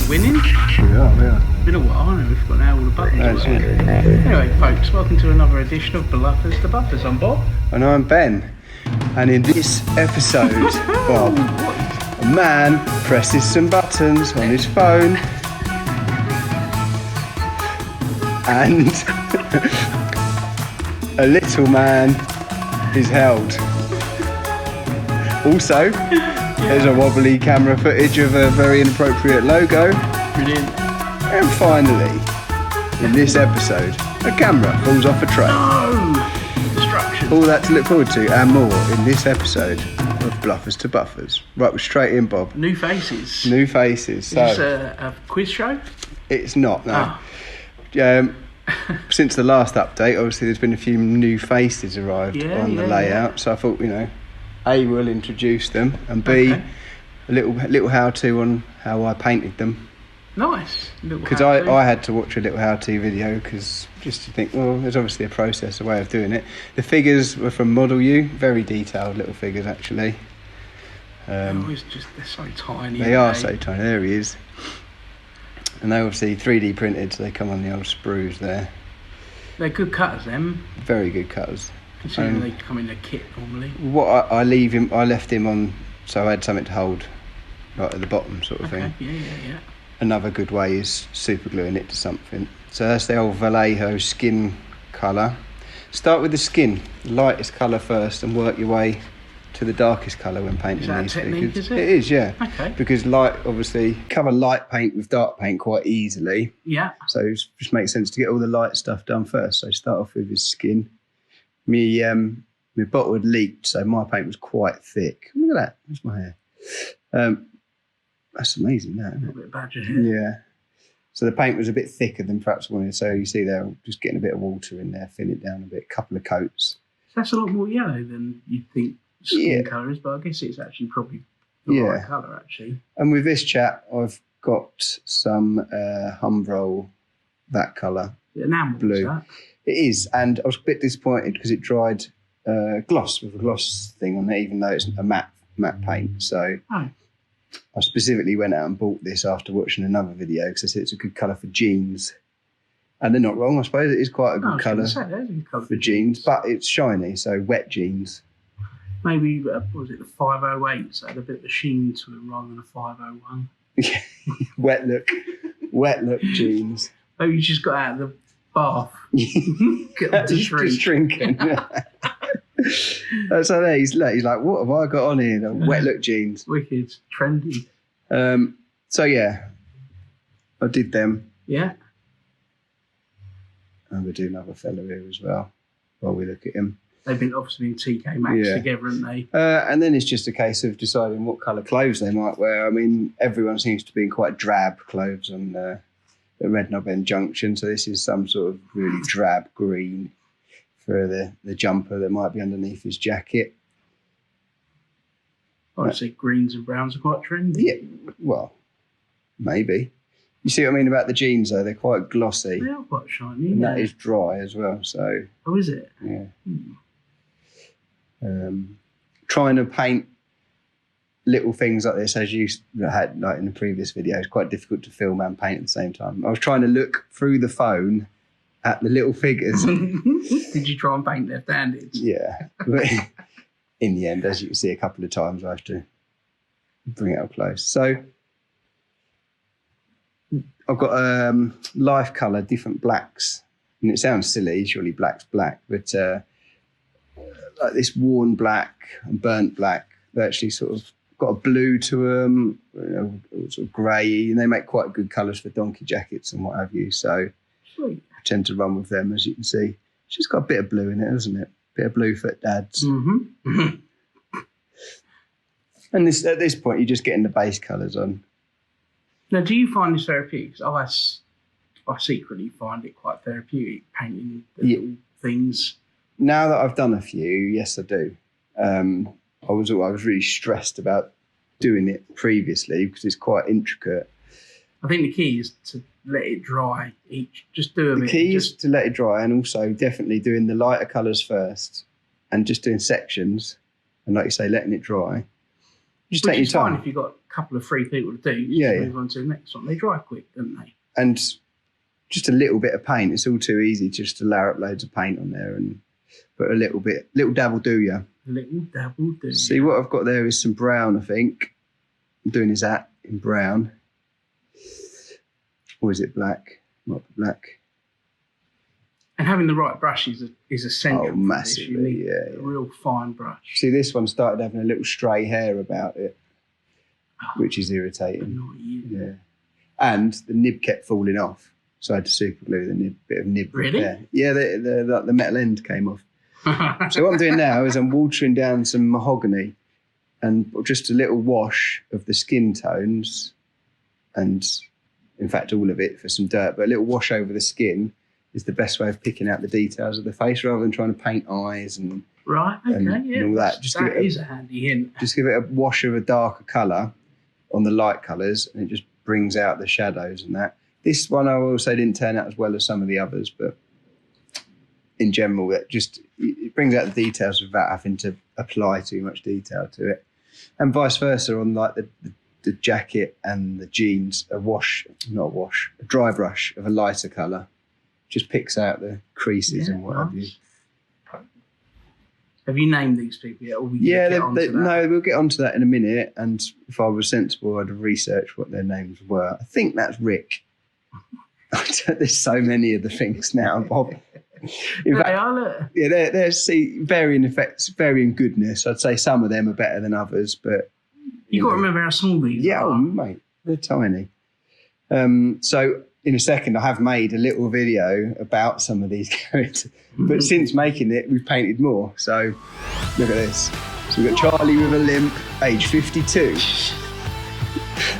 winning. We are. It's been a while, and we've got now all the buttons. Anyway, folks, welcome to another edition of Bluffers the Buffers. I'm Bob. And I'm Ben. And in this episode, Bob, a man presses some buttons on his phone and a little man is held. Also, there's a wobbly camera footage of a very inappropriate logo. Brilliant. And finally, in this episode, a camera falls off a train. No! Destruction. All that to look forward to and more in this episode of Bluffers to Buffers. Right, we're straight in, Bob. New faces. New faces. Is this a quiz show? It's not, no. Oh. Since the last update, obviously there's been a few new faces arrived on the layout. Yeah. So I thought, A, we'll introduce them, and B, a little how-to on how I painted them. Nice. Because I had to watch a little how-to video just to think, well, there's obviously a process, a way of doing it. The figures were from Model U, very detailed little figures actually. They're so tiny. They are so tiny. There he is. And they obviously 3D printed, so they come on the old sprues there. They're good cutters, them. Very good cutters. Considering they come in a kit normally. What I left him on, so I had something to hold right at the bottom, sort of thing. Yeah. Another good way is super gluing it to something. So that's the old Vallejo skin colour. Start with the skin, lightest colour first, and work your way to the darkest colour when painting these figures. Is it? It is, yeah. Okay. Because light, obviously, cover light paint with dark paint quite easily. Yeah. So it just makes sense to get all the light stuff done first. So start off with his skin. My bottle had leaked, so my paint was quite thick. Look at that. That's my hair. That's amazing, that, isn't it? A bit of badger hair. Yeah. So the paint was a bit thicker than perhaps wanted. So you see there, just getting a bit of water in there, thin it down a bit, a couple of coats. That's a lot more yellow than you'd think skin colour is, but I guess it's actually probably the right colour, actually. And with this chap, I've got some Humbrol, that colour. Enamel, blue. Is that? It is, and I was a bit disappointed because it dried gloss with a gloss thing on it, even though it's a matte paint. So I specifically went out and bought this after watching another video because I said it's a good colour for jeans. And they're not wrong, I suppose. It is quite a good colour for jeans, but it's shiny, so wet jeans. Maybe, was it the 508? So it had a bit of a sheen to it rather than a 501. Yeah, wet look jeans. Maybe you just got out of the bath. Got to shrink. Just shrinking. So there he's like, what have I got on here? The wet look jeans. Wicked, trendy. So yeah, I did them. Yeah. And we'll do another fella here as well while we look at him. They've been obviously in TK Maxx together, haven't they? And then it's just a case of deciding what colour clothes they might wear. I mean, everyone seems to be in quite drab clothes on the Redknob End junction, so this is some sort of really drab green for the jumper that might be underneath his jacket. I'd say greens and browns are quite trendy. Yeah, well, maybe. You see what I mean about the jeans, though? They're quite glossy. They are quite shiny. And that is dry as well, so... Oh, is it? Yeah. Trying to paint little things like this, as you had like in the previous video, is quite difficult to film and paint at the same time. I was trying to look through the phone at the little figures. Did you try and paint left-handed? Yeah. But in the end, as you can see a couple of times, I have to bring it up close. So I've got life colour, different blacks. And it sounds silly, surely black's black, but like this worn black and burnt black, they actually sort of got a blue to them, sort of grey, and they make quite good colours for donkey jackets and what have you. So Sweet. I tend to run with them, as you can see. It's just got a bit of blue in it, hasn't it? Bit of blue for dads. Mm-hmm. And at this point, you're just getting the base colours on. Now, do you find this therapeutic? I secretly find it quite therapeutic, painting the little things. Now that I've done a few, yes, I do. I was really stressed about doing it previously because it's quite intricate. I think the key is to let it dry. Just do a bit. The key is to let it dry, and also definitely doing the lighter colours first, and just doing sections, and like you say, letting it dry. Just take your time. If you've got couple of free people to do. Yeah, move on to the next one. They dry quick, don't they? And just a little bit of paint. It's all too easy just to layer up loads of paint on there and put a little dabble do ya. Little dabble do. See, what I've got there is some brown, I think. I'm doing his hat in brown. Or is it black? Not black. And having the right brush is essential. Oh, massively, You need yeah. a real fine brush. See, this one started having a little stray hair about it, which is irritating. Not you. Yeah. And the nib kept falling off. So I had to super glue the bit of nib. Really? There. Yeah, the metal end came off. So what I'm doing now is I'm watering down some mahogany and just a little wash of the skin tones and, in fact, all of it for some dirt, but a little wash over the skin is the best way of picking out the details of the face rather than trying to paint eyes and right, okay, and all that. That is a handy hint. Just give it a wash of a darker colour on the light colours and it just brings out the shadows and that. This one I will say didn't turn out as well as some of the others, but in general, it brings out the details without having to apply too much detail to it. And vice versa on like the jacket and the jeans, a dry brush of a lighter colour just picks out the creases and what have you. Have you named these people yet? Or No, we'll get onto that in a minute. And if I was sensible, I'd have researched what their names were. I think that's Rick. There's so many of the things now, Bob. In fact, they're varying effects, varying goodness. I'd say some of them are better than others, but you got to remember how small these are. Yeah, mate, they're tiny. So in a second, I have made a little video about some of these characters, but since making it, we've painted more. So look at this. So we've got Charlie with a limp, age 52.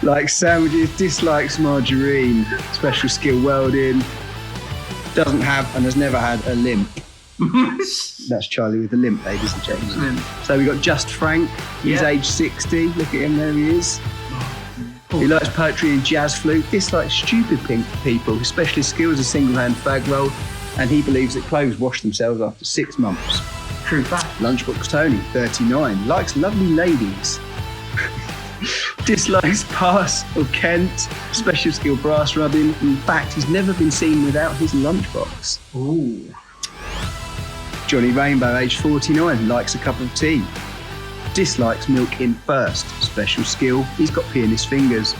Likes sandwiches, dislikes margarine, special skill welding, doesn't have and has never had a limp. That's Charlie with a limp, ladies and gentlemen. So we got Just Frank, he's age 60, look at him, there he is. He likes poetry and jazz flute, dislikes stupid people, his specialist skills are single-hand fag roll, and he believes that clothes wash themselves after 6 months. True fact. Lunchbox Tony, 39, likes lovely ladies. Dislikes Pass or Kent, special skill brass rubbing. In fact, he's never been seen without his lunchbox. Ooh. Johnny Rainbow, age 49, likes a cup of tea. Dislikes milk in first, special skill, he's got pee in his fingers.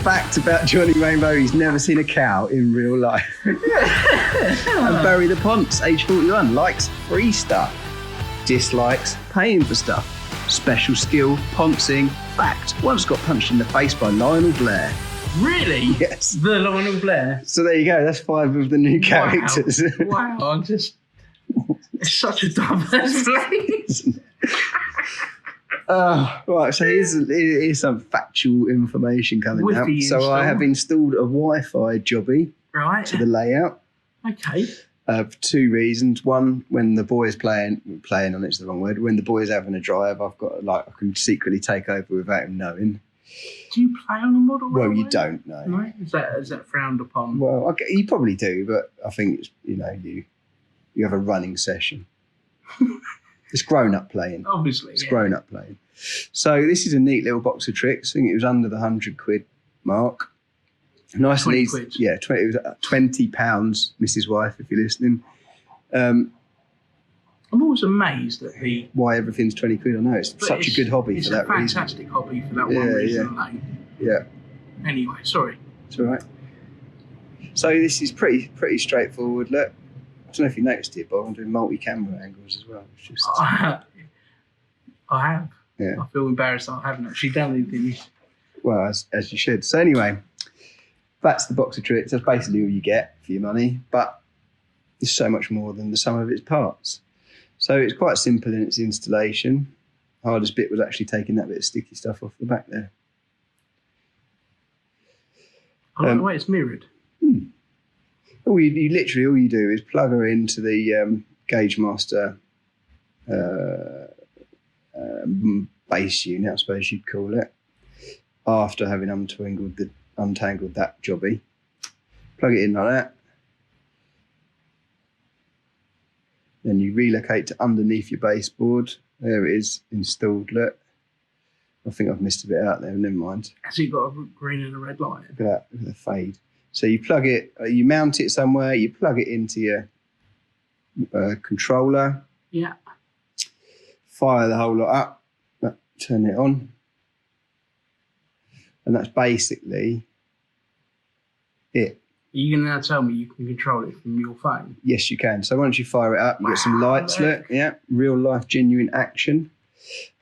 Fact about Johnny Rainbow, he's never seen a cow in real life. And Barry the Ponce, age 41, likes free stuff. Dislikes paying for stuff. Special skill, poncing. Fact, once got punched in the face by Lionel Blair. Really? Yes. The Lionel Blair. So there you go, that's 5 of the new characters. Wow, it's such a diverse place. Right, so here's some factual information coming out. So I have installed a Wi-Fi jobby to the layout. Okay. For 2 reasons. One, when the boys playing on it's the wrong word. When the boys having a drive, I can secretly take over without him knowing. Do you play on a model? Well, you don't know. No? Is that frowned upon? Well, you probably do, but I think it's you have a running session. It's grown up playing. Obviously, it's grown up playing. So this is a neat little box of tricks. I think it was under the £100 mark. Nice and easy. Yeah, it was £20, Mrs. Wife, if you're listening. I'm always amazed at why everything's £20. I know it's such a good hobby for that reason. It's a fantastic hobby for that one reason alone. Yeah. Anyway, sorry. It's all right. So this is pretty straightforward. Look, I don't know if you noticed it, but I'm doing multi-camera angles as well. It's just... I have. Yeah. I feel embarrassed. I haven't actually done anything. Well, as you should. So anyway, that's the box of tricks. That's basically all you get for your money, but it's so much more than the sum of its parts. So it's quite simple in its installation. The hardest bit was actually taking that bit of sticky stuff off the back there. I like the way it's mirrored. All you do is plug her into the Gaugemaster base unit, I suppose you'd call it, after having untangled that jobby. Plug it in like that. Then you relocate to underneath your baseboard. There it is, installed. Look. I think I've missed a bit out there. Never mind. Has it got a green and a red light? Look at that. Look at the fade. So you plug it, you mount it somewhere, you plug it into your controller. Yeah. Fire the whole lot up, turn it on. And that's basically it. Are you going to now tell me you can control it from your phone? Yes, you can. So once you fire it up, you get some lights. Look, yeah, real life, genuine action.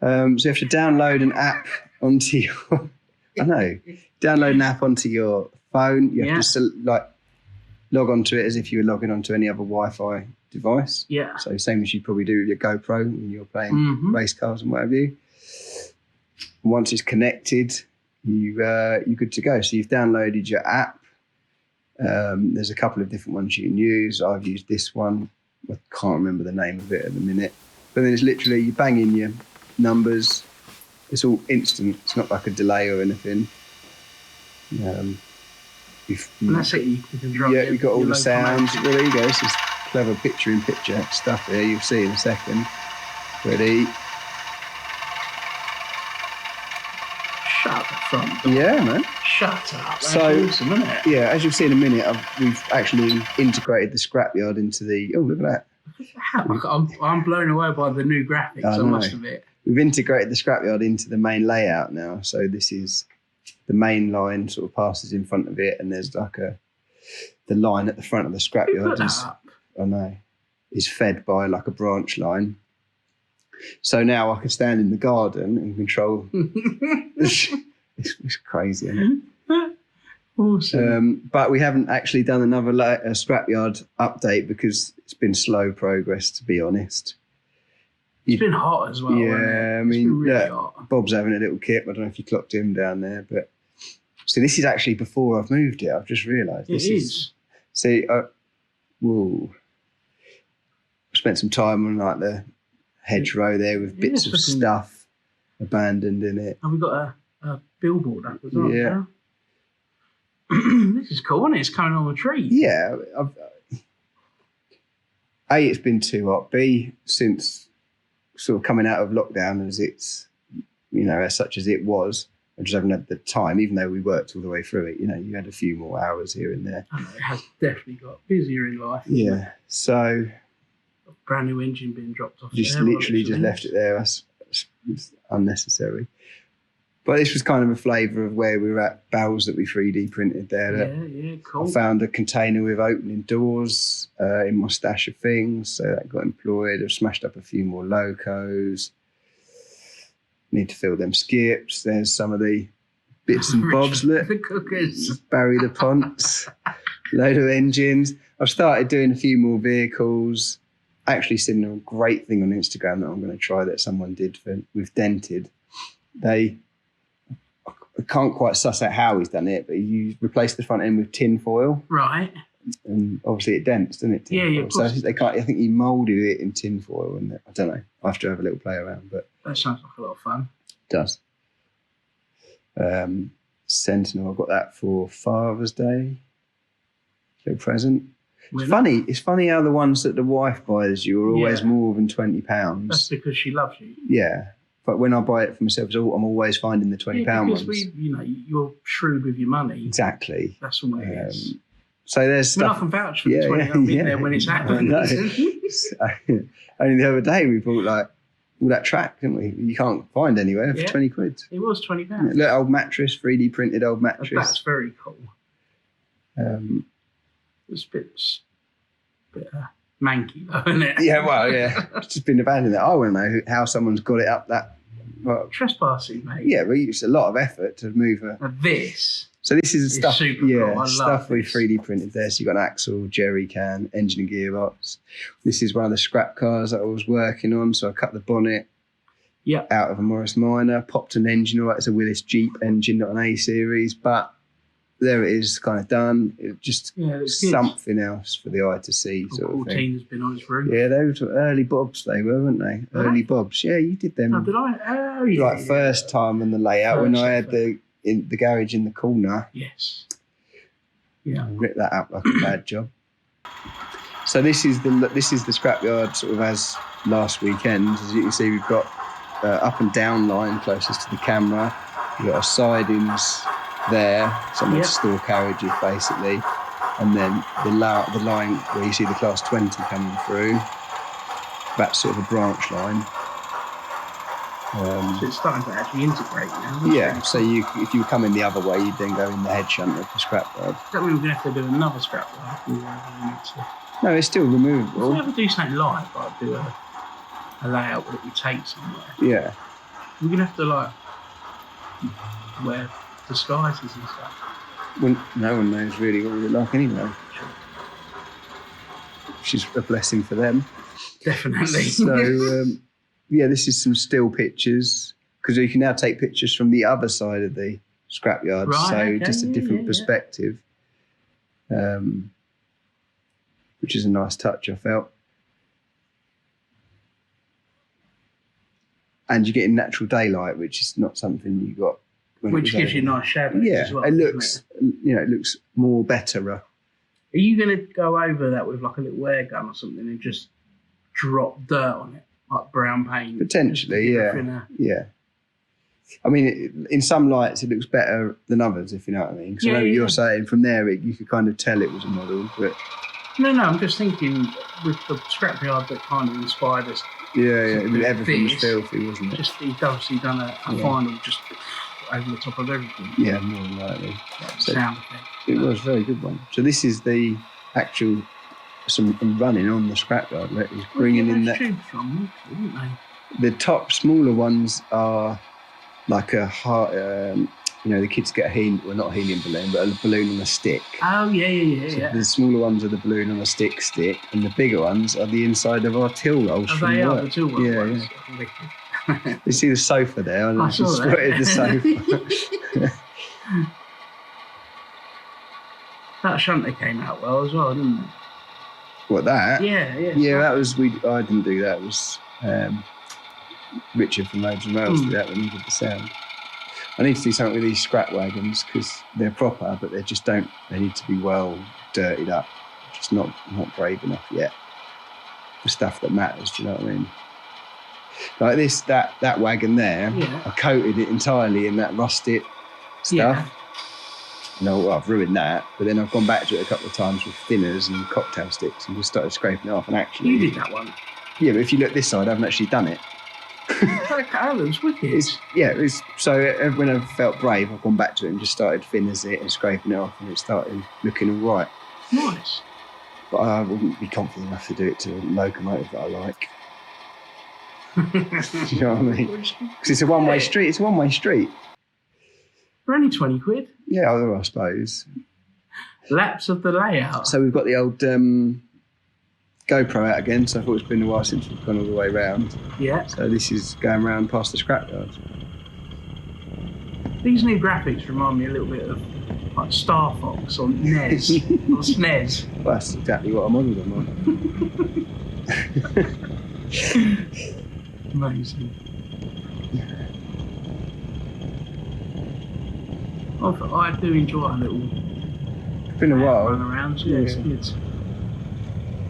So you have to download an app onto your. I know. Download an app onto your phone. You have to log onto it as if you were logging onto any other Wi-Fi device. Yeah. So same as you probably do with your GoPro when you're playing race cars and whatever you. Once it's connected, you're good to go. So you've downloaded your app. There's a couple of different ones you can use. I've used this one. I can't remember the name of it at the minute. But then it's literally you bang in your numbers. It's all instant. It's not like a delay or anything. And that's it. You can control. Yeah, you've got all the sounds. Well, there you go. This is clever picture-in-picture stuff here. You'll see in a second. Ready? Shut the front door. Yeah, man. Shut up. That's So, awesome, isn't it? yeah, as you'll see in a minute, we've actually integrated the Scrapyard into the. Oh, look at that. I'm blown away by the new graphics, I must admit. We've integrated the Scrapyard into the main layout now. So this is the main line sort of passes in front of it, and there's like the line at the front of the Scrapyard is fed by like a branch line. So now I can stand in the garden and control. It's crazy, isn't it? Awesome. But we haven't actually done another Scrapyard update because it's been slow progress, to be honest. It's been hot as well. Yeah, I mean, really hot. Bob's having a little kip. I don't know if you clocked him down there, but so this is actually before I've moved it. I've just realised this is. See, whoa! Spent some time on like the hedgerow there with bits of stuff abandoned in it. And we've got a billboard up as well. Yeah. This is cool, isn't it? It's coming on the tree. Yeah. A, it's been too hot. B, since sort of coming out of lockdown as it's, as such as it was, I just haven't had the time, even though we worked all the way through it. You had a few more hours here and there. I know, it has definitely got busier in life. Yeah. So. Brand new engine being dropped off. Just literally just left it there. It's unnecessary. But this was kind of a flavour of where we were at, barrels that we 3D printed there. Yeah, cool. I found a container with opening doors in my stash of things, so that got employed. I've smashed up a few more locos. Need to fill them skips. There's some of the bits and bobs. Look, the cookers. Barry the Ponts. Load of engines. I've started doing a few more vehicles. Actually seen a great thing on Instagram that I'm going to try that someone did with Dented. I can't quite suss out how he's done it, but he replaced the front end with tin foil. Right. And obviously it dents, doesn't it? Yeah. So I think he moulded it in tin foil, and I don't know. I have to have a little play around, but that sounds like a lot of fun. It does. Sentinel, I got that for Father's Day. Little present. It's funny how the ones that the wife buys you are always more than £20. That's because she loves you. Yeah. But when I buy it for myself, I'm always finding the £20 ones. Because you're shrewd with your money. Exactly. That's all it is. So there's stuff. I can vouch for the 20. I've been there when it's happened. Only the other day we bought like all that track, didn't we? You can't find anywhere for 20 quid. It was £20. Little old mattress, 3D printed old mattress. That's very cool. It's a bit manky though, isn't it? Yeah, well, yeah. It's just been abandoned. I want to know how someone's got it up that. Well, trespassing, mate. Yeah, but it's a lot of effort to move this. So this is stuff. Super cool. Stuff we 3D printed there. So you got an axle, jerry can, engine and gearbox. This is one of the scrap cars that I was working on. So I cut the bonnet. Out of a Morris Minor, popped an engine. All right, it's a Willis Jeep engine, not an A series, but. There it is, kind of done. It just something else for the eye to see. Sort of thing. Has been on its roof. Yeah, those were early bobs, they were, weren't they? Early bobs. Yeah, you did them. Oh, did I? Oh, yeah. Like first time on the layout when I had the garage in the corner. Yes. Yeah. I ripped that up like a bad job. So this is the Scrapyard sort of as last weekend. As you can see, we've got up and down line closest to the camera. You've got a sidings there, somewhere to store carriages basically. And then the line where you see the class 20 coming through, that's sort of a branch line. So it's starting to actually integrate now. Yeah, so if you come in the other way, you'd then go in the head shunt of the scrapyard. Does that mean we're going to have to do another scrapyard? No, it's still removable. If we ever do something live, like do a layout that we take somewhere. Yeah. We're going to have to like wear disguises and stuff. Well, no one knows really what we look like anyway. Which is a blessing for them. Definitely. So, yeah, this is some still pictures because you can now take pictures from the other side of the scrapyard. Right, so okay, just a different perspective, which is a nice touch, I felt. And you're getting natural daylight, which is not something you got. Which gives you nice shadows as well. It looks, it looks more better. Are you going to go over that with like a little air gun or something and just drop dirt on it, like brown paint? Potentially, yeah. Yeah. I mean, in some lights it looks better than others, if you know what I mean. Because I know what you're saying from there, you could kind of tell it was a model, but no, I'm just thinking with the scrapyard that kind of inspired us. Yeah, everything was filthy, wasn't it? Just he'd obviously done a final just over the top of everything. Yeah, more than likely. So sound effect. It was a very good one. So this is the actual running on the scrapyard. Right? He's bringing in that. From, didn't they? The top smaller ones are like a heart. The kids get not a helium balloon, but a balloon on a stick. Oh yeah. The smaller ones are the balloon on a stick, and the bigger ones are the inside of our till rolls. Oh, they are the till rolls. Yeah. You see the sofa there? I saw that. Spotted the sofa. That shunter came out well as well, didn't it? What, that? Yeah. Yeah, that was I didn't do that. It was Richard from Loads and Rails did that when he did the sound. I need to do something with these scrap wagons because they're proper, but they just don't. They need to be well dirtied up. Just not brave enough yet. The stuff that matters. Do you know what I mean? Like this, that wagon there, I coated it entirely in that rusted stuff. Yeah. No, I've ruined that, but then I've gone back to it a couple of times with thinners and cocktail sticks and just started scraping it off. And actually, you did that one. Yeah, but if you look this side, I haven't actually done it. That was wicked. So when I felt brave, I've gone back to it and just started thinners it and scraping it off, and it started looking all right. Nice. But I wouldn't be confident enough to do it to a locomotive that I like. Do you know what I mean? Because it's a one-way street. It's a one-way street. For only 20 quid. Yeah, I suppose. Laps of the layout. So we've got the old GoPro out again, so I thought it's been a while since we've gone all the way round. Yeah. So this is going round past the scrapyard. These new graphics remind me a little bit of like Star Fox on NES or SNES. Well, that's exactly what I modelled them on. Amazing. I do enjoy a little. It's been a while. Run around, yeah. It's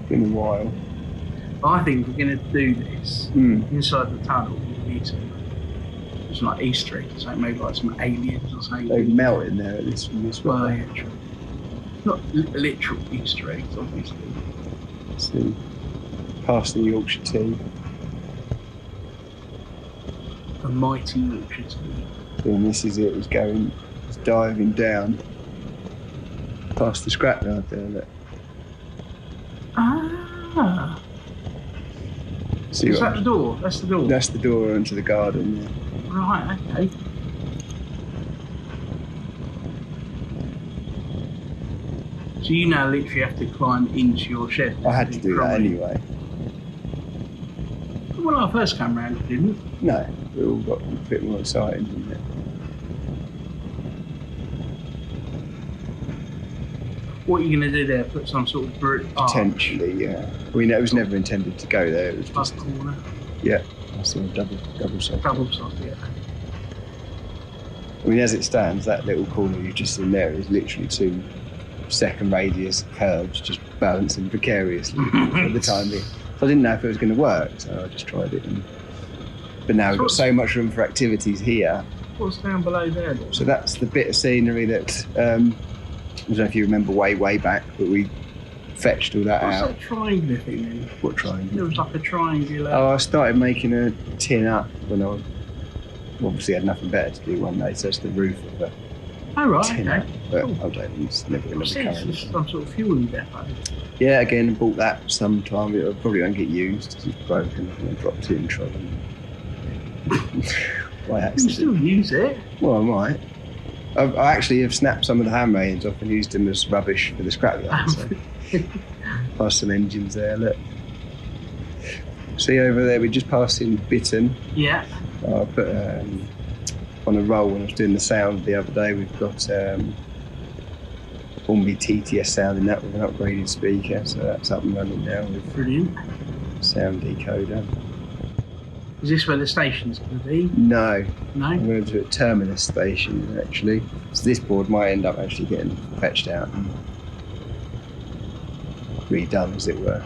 Been a while. I think we're going to do this inside the tunnel. We need to. It's like Easter eggs, like maybe like some aliens or something. They melt in there at this well, yeah, true. Not literal Easter eggs, obviously. See, past the Yorkshire tea. A mighty Yorkshire tea. And this is it. It's diving down past the scrapyard there. Look. Ah. See Is that the door? That's the door? That's the door into the garden, yeah. Right, okay. So you now literally have to climb into your shed. I had to do that anyway. When I first came round, you didn't? No, it all got a bit more exciting, didn't it? What are you going to do there? Put some sort of potentially, yeah. I mean, it was never intended to go there. It was just corner. Yeah, that's a double socket. Double socket, yeah. I mean, as it stands, that little corner you've just seen there is literally 2 second radius curves just balancing precariously for the time being. So I didn't know if it was going to work, so I just tried it and But now we've got so much room for activities here. What's down below there then? So that's the bit of scenery that, I don't know if you remember way back, but we fetched all that out. What's that triangular thing then? What triangle? There was like a triangular... Oh, I started making a tin up when I obviously had nothing better to do one day, so it's the roof of a tin up. But Cool. I don't think it's never going to be It's current. some sort of fueling depot. Yeah, again, bought that sometime. It probably won't get used because it's broken and I dropped it in trouble. By You can accident. still use it. Well, I might. I actually have snapped some of the handmaidens off and used them as rubbish for the scrapyard. So. Past some engines there, look. See over there, we just passed in Bitten. Yeah. I put on a roll when I was doing the sound the other day. We've got Hornby TTS sound in that with an upgraded speaker, so that's up and running now with Brilliant. sound decoder. Is this where the station's going to be? No, No? I'm going to do a terminus station actually. So this board might end up actually getting fetched out and redone, as it were.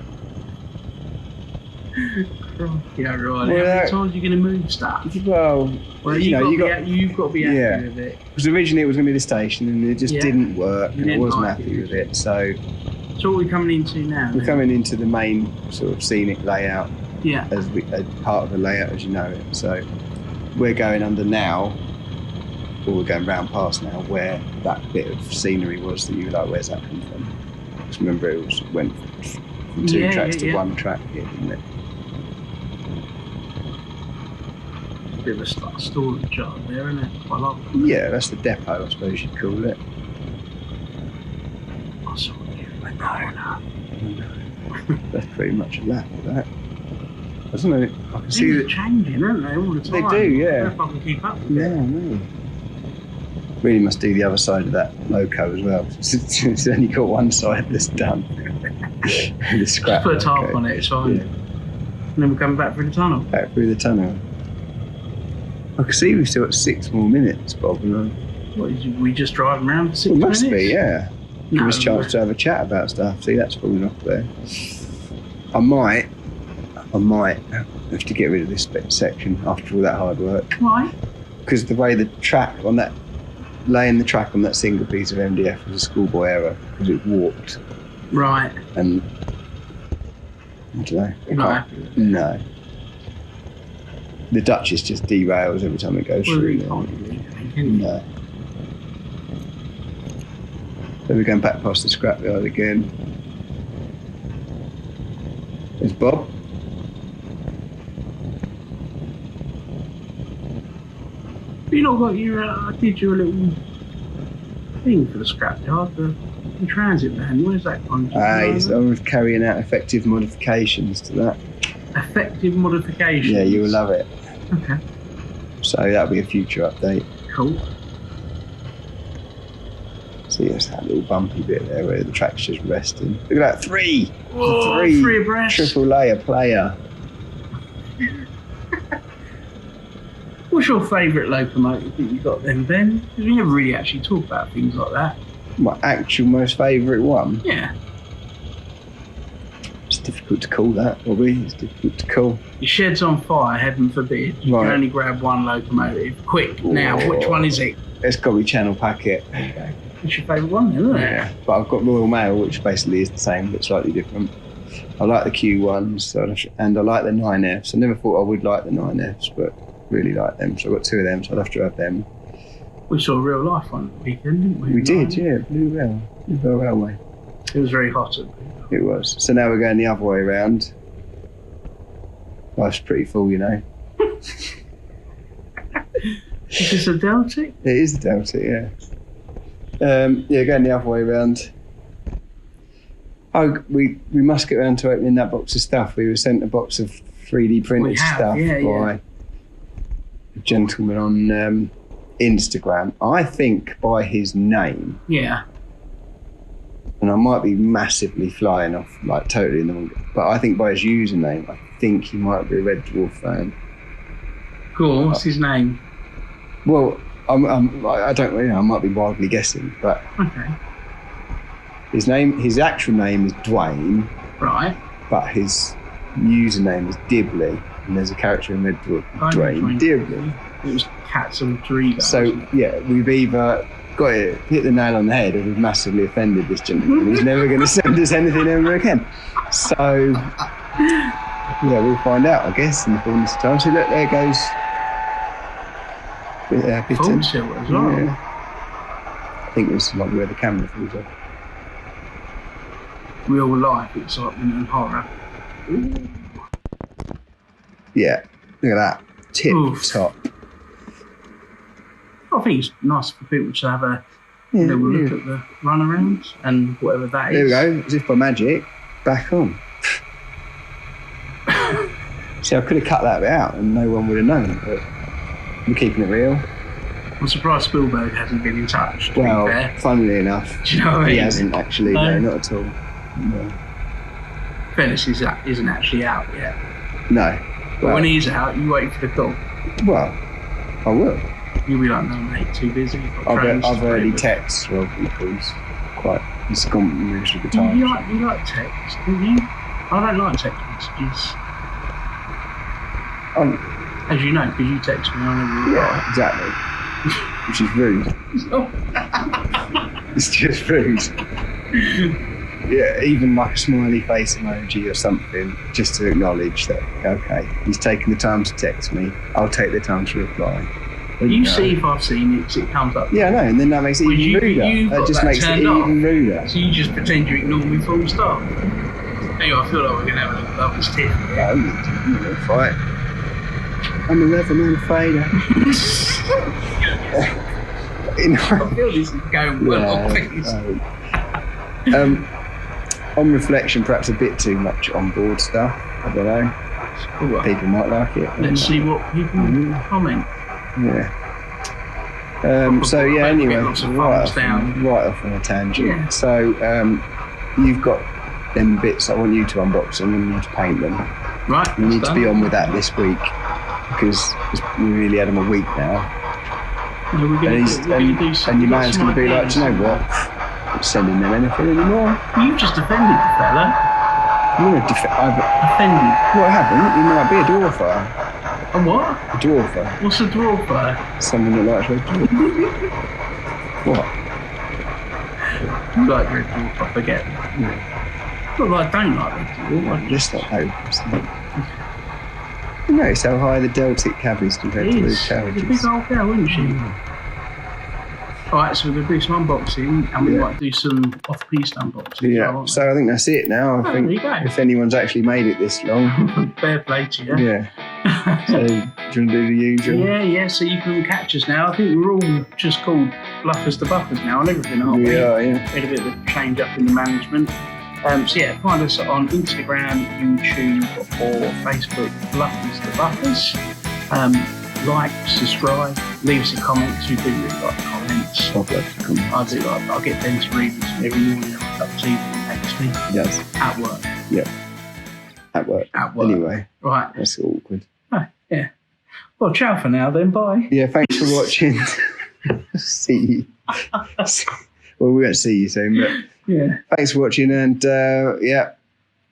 Yeah, right. Well, How many times are you going to move stuff? Well, You've got to be happy yeah. with it. Because originally it was going to be the station and it just Yeah. didn't work, and I didn't wasn't like happy it. with it. So So what are we coming into now? we're then? coming into the main sort of scenic layout Yeah. as part of the layout as you know it. So we're going under now, or we're going round past now, where that bit of scenery was that you were like, where's that come from? Because remember it went from two tracks to one track here, didn't it? Bit of a storage yard there, isn't it? Quite like it. Yeah, that's the depot, I suppose you'd call it. I saw you. I know. That's pretty much a lap of that. I don't know, I can see Things that. are changing, aren't they, all the They time? do, yeah. I don't know if I can keep up with Yeah, it. no. Really must do the other side of that loco as well. It's only got one side that's done. The scrap Just put a tarp loco. on it, it's fine. Yeah. And then we're coming back through the tunnel. Back through the tunnel. I can see we've still got 6 more minutes, Bob. And What, we just driving around for 6 it minutes? must be, yeah. Give No, us a chance to have a chat about stuff. See, that's falling off there. I might have to get rid of this section after all that hard work. Why? Because the way the track on that, laying the track on that single piece of MDF was a schoolboy error because it warped. Right. And I don't know. You're not happy with it? No. The Duchess just derails every time it goes Well, through. you there. can't do anything, can you? No. So we're going back past the scrapyard again. There's Bob. You not got your, I did your little thing for the scrapyard, the transit van. Where's that gone? I was carrying out effective modifications to that. Effective modifications. Yeah, you will love it. Okay, So that'll be a future update. cool. See, there's that little bumpy bit there where the track's just resting. Look at that, 3! Whoa, 3 three abreast. triple layer player. What's your favourite locomotive that you got then, Ben? Because we never really actually talk about things like that. My actual most favourite one. Yeah. It's difficult to call that, Bobby. It's difficult to call. Your shed's on fire, heaven forbid. You Right. can only grab one locomotive. Quick, now, which one is it? It's got to be Channel Packet. There you go. What's your favourite one then, isn't it? Yeah, but I've got Royal Mail, which basically is the same but slightly different. I like the Q1s and I like the 9Fs. I never thought I would like the 9Fs, but really like them. So I've got 2 of them, so I'd have to have them. We saw a real life one at the weekend, didn't we? We did, yeah, Blue Rail Railway. It was very hot. It was. So now we're going the other way around. Life's pretty full, you know. Is this a Deltic? It is the Delta, yeah. Yeah, going the other way around. Oh, we must get around to opening that box of stuff. We were sent a box of 3D printed stuff by a gentleman on Instagram. I think by his name, Yeah. and I might be massively flying off, like totally in the wrong, but I think by his username, I think he might be a Red Dwarf fan. Go on, what's his name? Well, I don't really know, I might be wildly guessing, but Okay. his actual name is Dwayne, Right. but his username is Dibley. and there's a character in Redknob Dwayne. Dearly. It was Cats and Rodrigo. So yeah, we've either got it, hit the nail on the head, or we've massively offended this gentleman. He's never going to send us anything ever again. So yeah, we'll find out, I guess, in the fullness of time. So look, there goes Full tilt as well. Yeah. I think it was like where the camera falls off. Real life excitement and horror. Ooh. Yeah, look at that. Tip top. I think it's nice for people to have a little look at the runarounds and whatever that is. There we go, as if by magic, back on. See, I could have cut that bit out and no one would have known, but we're keeping it real. I'm surprised Spielberg hasn't been in touch, to be fair. Funnily enough, do you know what I mean? He hasn't actually, no, not at all. No. Venice isn't actually out yet. No. But when he's out, you wait for the call. Well, I will. You'll be like, no mate, too busy. I've already texted Rob because he's gone most of the time. You like text, don't you? I don't like text messages. As you know, because you text me on every reply. Exactly. Which is rude. It's just rude. Yeah, even like a smiley face emoji or something, just to acknowledge that, okay, he's taken the time to text me, I'll take the time to reply. You see if I've seen it, it comes up. Yeah, I know, and then that makes it even ruder. That just makes it even ruder. So you just pretend you ignore me full stop. Anyway, I feel like we're going to have a little lovers tip. No, we'll fight. I'm a lover, man, afraid. I feel this is going well off. On reflection, perhaps a bit too much on board stuff. I don't know. Cool. People might like it. Let's see what people comment. Yeah. So yeah. Anyway, right off on a tangent. Yeah. So you've got them bits I want you to unbox them and you need to paint them. Right. You need to be on with that this week because we really had them a week now. No, we're gonna do and your man's going to be like, do you know what? I'm not sending them anything anymore. You just offended the fella. I'm going to offended. What happened? You might be a dwarfer. A what? A dwarfer. What's a dwarfer? Someone that likes red dwarf. What? You like red dwarf, I forget. Yeah. Not that I don't like red dwarf. Just not hopeless. You notice how high the Deltic cab is compared to the carriages. She's a big old girl, isn't she? Alright, so we're going to do some unboxing and we might do some off-piste unboxing. Yeah, so I think that's it now. I think if anyone's actually made it this long. Fair play to you. Yeah. So, do you want to do the usual? Yeah, so you can catch us now. I think we're all just called Bluffers to Buffers now and everything, aren't we? We are, yeah. Made a bit of a change up in the management. So yeah, find us on Instagram, YouTube or Facebook, Bluffers to Buffers. Like, subscribe, leave us a comment because we do really like comments. I'd love to comment. I do like, I'll get Ben to read them every morning. I'll cup of tea next week. Yes. At work. Yeah. At work. Anyway. Right. That's awkward. Oh, yeah. Well, ciao for now then. Bye. Yeah, thanks for watching. See you. Well, we won't see you soon, but yeah. Thanks for watching and yeah.